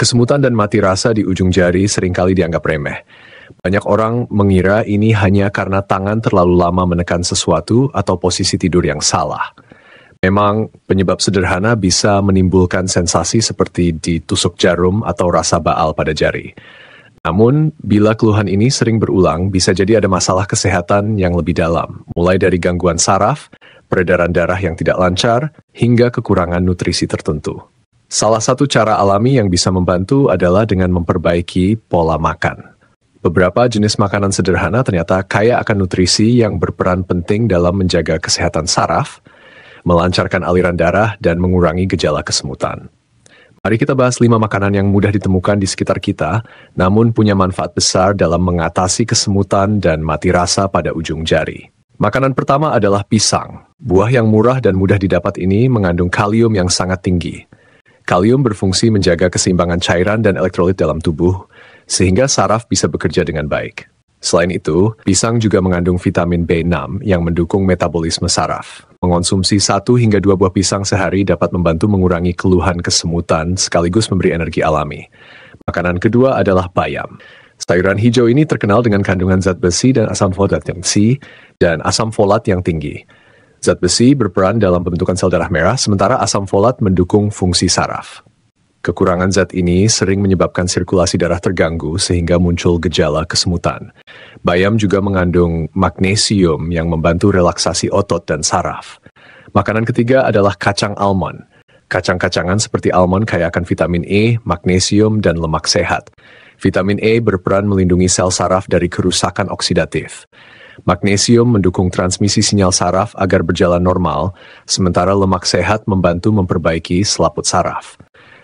Kesemutan dan mati rasa di ujung jari seringkali dianggap remeh. Banyak orang mengira ini hanya karena tangan terlalu lama menekan sesuatu atau posisi tidur yang salah. Memang penyebab sederhana bisa menimbulkan sensasi seperti ditusuk jarum atau rasa baal pada jari. Namun, bila keluhan ini sering berulang, bisa jadi ada masalah kesehatan yang lebih dalam, mulai dari gangguan saraf, peredaran darah yang tidak lancar, hingga kekurangan nutrisi tertentu. Salah satu cara alami yang bisa membantu adalah dengan memperbaiki pola makan. Beberapa jenis makanan sederhana ternyata kaya akan nutrisi yang berperan penting dalam menjaga kesehatan saraf, melancarkan aliran darah, dan mengurangi gejala kesemutan. Mari kita bahas 5 makanan yang mudah ditemukan di sekitar kita, namun punya manfaat besar dalam mengatasi kesemutan dan mati rasa pada ujung jari. Makanan pertama adalah pisang. Buah yang murah dan mudah didapat ini mengandung kalium yang sangat tinggi. Kalium berfungsi menjaga keseimbangan cairan dan elektrolit dalam tubuh, sehingga saraf bisa bekerja dengan baik. Selain itu, pisang juga mengandung vitamin B6 yang mendukung metabolisme saraf. Mengonsumsi 1 hingga 2 buah pisang sehari dapat membantu mengurangi keluhan kesemutan sekaligus memberi energi alami. Makanan kedua adalah bayam. Sayuran hijau ini terkenal dengan kandungan zat besi dan asam folat yang tinggi. Zat besi berperan dalam pembentukan sel darah merah, sementara asam folat mendukung fungsi saraf. Kekurangan zat ini sering menyebabkan sirkulasi darah terganggu sehingga muncul gejala kesemutan. Bayam juga mengandung magnesium yang membantu relaksasi otot dan saraf. Makanan ketiga adalah kacang almond. Kacang-kacangan seperti almond kaya akan vitamin E, magnesium, dan lemak sehat. Vitamin E berperan melindungi sel saraf dari kerusakan oksidatif. Magnesium mendukung transmisi sinyal saraf agar berjalan normal, sementara lemak sehat membantu memperbaiki selaput saraf.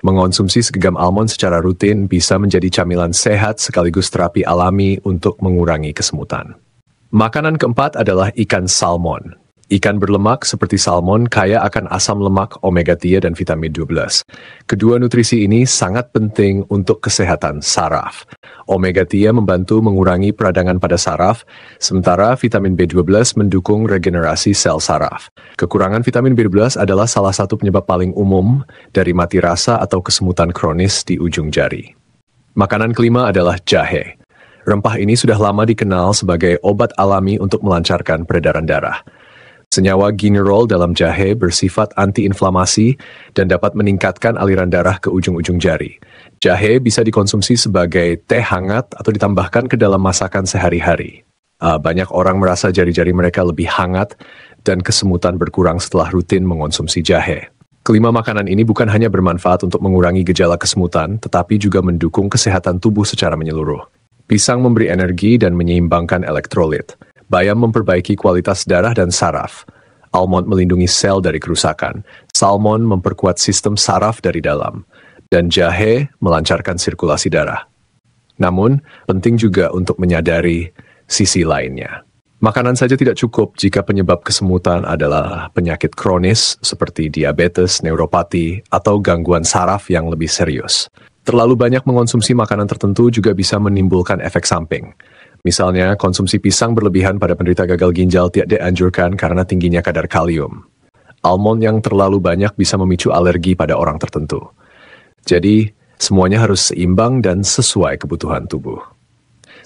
Mengonsumsi segenggam almond secara rutin bisa menjadi camilan sehat sekaligus terapi alami untuk mengurangi kesemutan. Makanan keempat adalah ikan salmon. Ikan berlemak seperti salmon kaya akan asam lemak, omega-3, dan vitamin 12. Kedua nutrisi ini sangat penting untuk kesehatan saraf. Omega-3 membantu mengurangi peradangan pada saraf, sementara vitamin B12 mendukung regenerasi sel saraf. Kekurangan vitamin B12 adalah salah satu penyebab paling umum dari mati rasa atau kesemutan kronis di ujung jari. Makanan kelima adalah jahe. Rempah ini sudah lama dikenal sebagai obat alami untuk melancarkan peredaran darah. Senyawa gingerol dalam jahe bersifat antiinflamasi dan dapat meningkatkan aliran darah ke ujung-ujung jari. Jahe bisa dikonsumsi sebagai teh hangat atau ditambahkan ke dalam masakan sehari-hari. Banyak orang merasa jari-jari mereka lebih hangat dan kesemutan berkurang setelah rutin mengonsumsi jahe. Kelima makanan ini bukan hanya bermanfaat untuk mengurangi gejala kesemutan, tetapi juga mendukung kesehatan tubuh secara menyeluruh. Pisang memberi energi dan menyeimbangkan elektrolit. Bayam memperbaiki kualitas darah dan saraf. Almond melindungi sel dari kerusakan. Salmon memperkuat sistem saraf dari dalam. Dan jahe melancarkan sirkulasi darah. Namun, penting juga untuk menyadari sisi lainnya. Makanan saja tidak cukup jika penyebab kesemutan adalah penyakit kronis seperti diabetes, neuropati, atau gangguan saraf yang lebih serius. Terlalu banyak mengonsumsi makanan tertentu juga bisa menimbulkan efek samping. Misalnya, konsumsi pisang berlebihan pada penderita gagal ginjal tidak dianjurkan karena tingginya kadar kalium. Almond yang terlalu banyak bisa memicu alergi pada orang tertentu. Jadi, semuanya harus seimbang dan sesuai kebutuhan tubuh.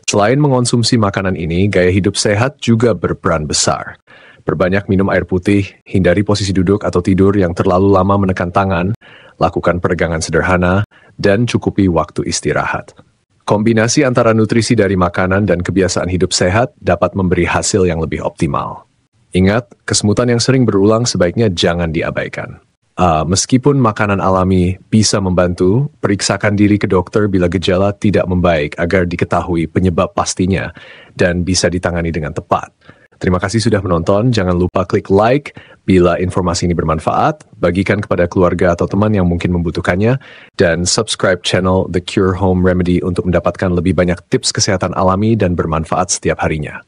Selain mengonsumsi makanan ini, gaya hidup sehat juga berperan besar. Perbanyak minum air putih, hindari posisi duduk atau tidur yang terlalu lama menekan tangan, lakukan peregangan sederhana, dan cukupi waktu istirahat. Kombinasi antara nutrisi dari makanan dan kebiasaan hidup sehat dapat memberi hasil yang lebih optimal. Ingat, kesemutan yang sering berulang sebaiknya jangan diabaikan. Meskipun makanan alami bisa membantu, periksakan diri ke dokter bila gejala tidak membaik agar diketahui penyebab pastinya dan bisa ditangani dengan tepat. Terima kasih sudah menonton, jangan lupa klik like bila informasi ini bermanfaat, bagikan kepada keluarga atau teman yang mungkin membutuhkannya, dan subscribe channel The Cure Home Remedy untuk mendapatkan lebih banyak tips kesehatan alami dan bermanfaat setiap harinya.